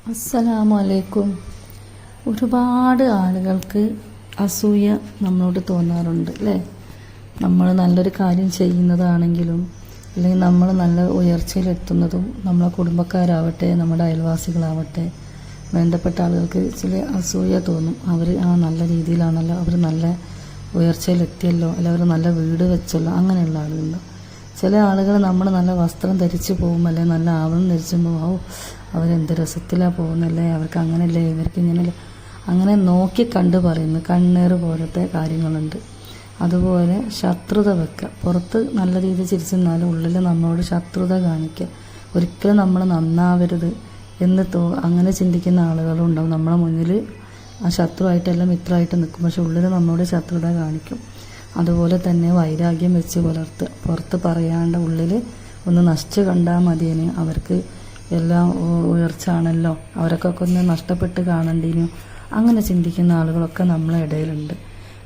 അസ്സലാമു അലൈക്കും. ഒരുപാട് ആളുകൾക്ക് അസൂയ നമ്മളോട് തോന്നാറുണ്ട് അല്ലേ? നമ്മൾ നല്ലൊരു കാര്യം ചെയ്യുന്നതാണെങ്കിലും അല്ലെങ്കിൽ നമ്മൾ നല്ല ഉയർച്ചയിലെത്തുന്നതും നമ്മളെ കുടുംബക്കാരാവട്ടെ നമ്മുടെ അയൽവാസികളാവട്ടെ വേണ്ടപ്പെട്ട ആളുകൾക്ക് ചില അസൂയ തോന്നും. അവർ നല്ല രീതിയിലാണല്ലോ, അവർ നല്ല ഉയർച്ചയിലെത്തിയല്ലോ, അല്ലെങ്കിൽ അവർ നല്ല വീട് വെച്ചല്ലോ, അങ്ങനെയുള്ള ആളുകളുണ്ട്. ചില ആളുകൾ നമ്മൾ നല്ല വസ്ത്രം ധരിച്ച് പോകുമ്പോൾ അല്ലെങ്കിൽ നല്ല ആവണം ധരിച്ച് പോകുമ്പോൾ അവരെന്ത് രസത്തിലാണ് പോകുന്നല്ലേ, അവർക്ക് അങ്ങനെയല്ലേ, ഇവർക്ക് ഇങ്ങനെയല്ലേ, അങ്ങനെ നോക്കി കണ്ട് പറയുന്നു. കണ്ണേറ് പോലത്തെ കാര്യങ്ങളുണ്ട്. അതുപോലെ ശത്രുത വെക്കുക. പുറത്ത് നല്ല രീതിയിൽ ചിരിച്ചെന്നാലും ഉള്ളിൽ നമ്മളോട് ശത്രുത കാണിക്കുക. ഒരിക്കലും നമ്മൾ നന്നാവരുത് എന്ന് അങ്ങനെ ചിന്തിക്കുന്ന ആളുകളും ഉണ്ടാവും. നമ്മളെ മുന്നിൽ ആ ശത്രുവായിട്ടല്ല മിത്രമായിട്ട് നിൽക്കും, പക്ഷെ ഉള്ളിൽ നമ്മളോട് ശത്രുത കാണിക്കും. അതുപോലെ തന്നെ വൈരാഗ്യം വെച്ച് പുലർത്തുക. പുറത്ത് പറയാണ്ട് ഉള്ളിൽ ഒന്ന് നശിച്ച് കണ്ടാൽ മതിയേന്, അവർക്ക് എല്ലാം ഉയർച്ച ആണല്ലോ, അവരൊക്കെ ഒന്ന് നഷ്ടപ്പെട്ട് കാണണ്ടീനു, അങ്ങനെ ചിന്തിക്കുന്ന ആളുകളൊക്കെ നമ്മളെ ഇടയിലുണ്ട്.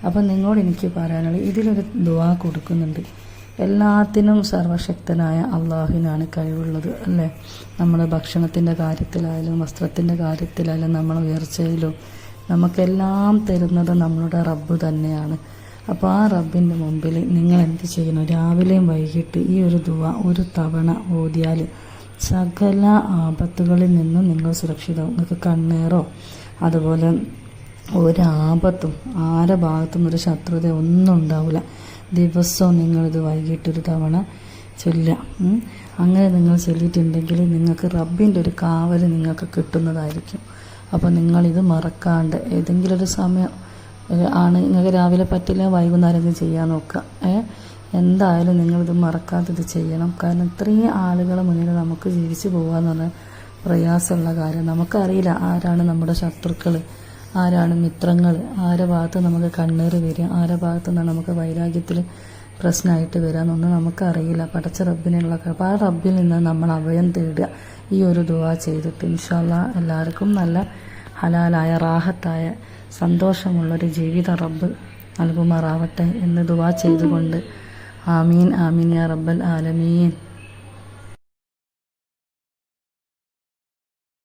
അപ്പം നിങ്ങളോട് എനിക്ക് പറയാനുള്ളത്, ഇതിലൊരു ദുആ കൊടുക്കുന്നുണ്ട്. എല്ലാത്തിനും സർവശക്തനായ അള്ളാഹുവിനാണ് കഴിവുള്ളത് അല്ലേ? നമ്മൾ ഭക്ഷണത്തിൻ്റെ കാര്യത്തിലായാലും വസ്ത്രത്തിൻ്റെ കാര്യത്തിലായാലും നമ്മളെ ഉയർച്ചയിലും നമുക്കെല്ലാം തരുന്നത് നമ്മളുടെ റബ്ബ് തന്നെയാണ്. അപ്പോൾ ആ റബ്ബിൻ്റെ മുമ്പിൽ നിങ്ങൾ എന്ത് ചെയ്യണം? രാവിലെയും വൈകിട്ട് ഈ ഒരു ദുആ ഒരു തവണ ഓതിയാൽ സകല ആപത്തുകളിൽ നിന്നും നിങ്ങൾ സുരക്ഷിതവും. നിങ്ങൾക്ക് കണ്ണേറോ അതുപോലെ ഒരാപത്തും ആരെ ഭാഗത്തും ഒരു ശത്രുത ഒന്നും ഉണ്ടാവില്ല. ദിവസവും നിങ്ങളിത് വൈകിട്ടൊരു തവണ ചൊല്ലുക. അങ്ങനെ നിങ്ങൾ ചൊല്ലിയിട്ടുണ്ടെങ്കിൽ നിങ്ങൾക്ക് റബ്ബിൻ്റെ ഒരു കാവൽ നിങ്ങൾക്ക് കിട്ടുന്നതായിരിക്കും. അപ്പോൾ നിങ്ങളിത് മറക്കാണ്ട് ഏതെങ്കിലും ഒരു സമയം ആണ് നിങ്ങൾക്ക് രാവിലെ പറ്റില്ല, വൈകുന്നേരം ചെയ്യാൻ നോക്കുക. എന്തായാലും നിങ്ങളിത് മറക്കാതെ ഇത് ചെയ്യണം. കാരണം ഇത്രയും ആളുകളെ മുന്നിൽ നമുക്ക് ജീവിച്ച് പോകാമെന്ന് പറഞ്ഞാൽ പ്രയാസമുള്ള കാര്യം. നമുക്കറിയില്ല ആരാണ് നമ്മുടെ ശത്രുക്കൾ, ആരാണ് മിത്രങ്ങൾ, ആരുടെ ഭാഗത്ത് നമുക്ക് കണ്ണീർ വരിക, ആരുടെ ഭാഗത്തു നിന്നാണ് നമുക്ക് വൈരാഗ്യത്തിൽ പ്രശ്നമായിട്ട് വരിക എന്നൊന്നും നമുക്കറിയില്ല. പടച്ച റബ്ബിനുള്ള അപ്പോൾ ആ റബ്ബിൽ നിന്ന് നമ്മൾ അഭയം തേടുക. ഈ ഒരു ദുആ ചെയ്തിട്ട് ഇൻഷാ അല്ലാഹ് എല്ലാവർക്കും നല്ല ഹലാലായ റാഹത്തായ സന്തോഷമുള്ളൊരു ജീവിത റബ്ബ് നൽകുമാറാവട്ടെ എന്ന് ദുആ ചെയ്തുകൊണ്ട് ആമീൻ ആമീൻ യാ റബ്ബൽ ആലമീൻ.